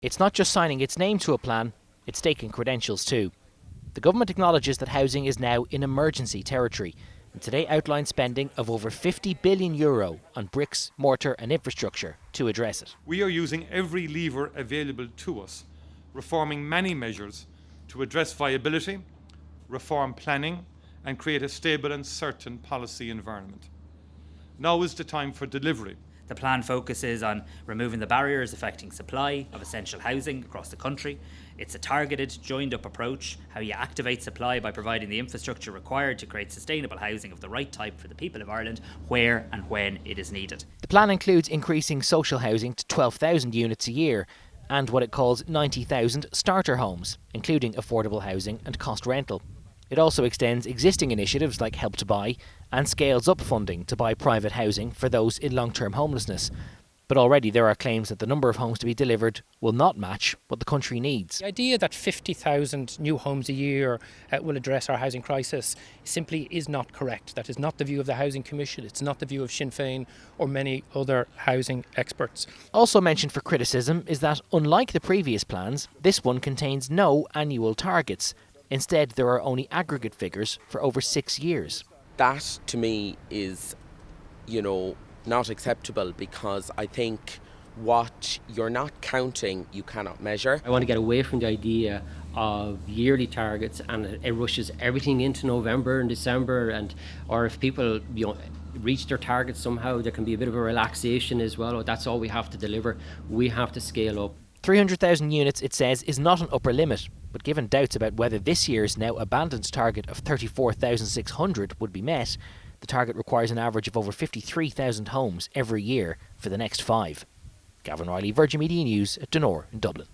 It's not just signing its name to a plan, it's staking credentials too. The government acknowledges that housing is now in emergency territory, and today outlines spending of over €50 billion on bricks, mortar and infrastructure to address it. We are using every lever available to us, reforming many measures to address viability, reform planning and create a stable and certain policy environment. Now is the time for delivery. The plan focuses on removing the barriers affecting supply of essential housing across the country. It's a targeted, joined-up approach, how you activate supply by providing the infrastructure required to create sustainable housing of the right type for the people of Ireland, where and when it is needed. The plan includes increasing social housing to 12,000 units a year and what it calls 90,000 starter homes, including affordable housing and cost rental. It also extends existing initiatives like Help to Buy and scales up funding to buy private housing for those in long-term homelessness. But already there are claims that the number of homes to be delivered will not match what the country needs. The idea that 50,000 new homes a year will address our housing crisis simply is not correct. That is not the view of the Housing Commission, it's not the view of Sinn Féin or many other housing experts. Also mentioned for criticism is that, unlike the previous plans, this one contains no annual targets. Instead, there are only aggregate figures for over 6 years. That, to me, is, not acceptable, because I think what you're not counting, you cannot measure. I want to get away from the idea of yearly targets, and it rushes everything into November and December, or if people reach their targets somehow, there can be a bit of a relaxation as well. That's all we have to deliver. We have to scale up. 300,000 units, it says, is not an upper limit, but given doubts about whether this year's now abandoned target of 34,600 would be met, the target requires an average of over 53,000 homes every year for the next 5. Gavin Riley, Virgin Media News at Dunor in Dublin.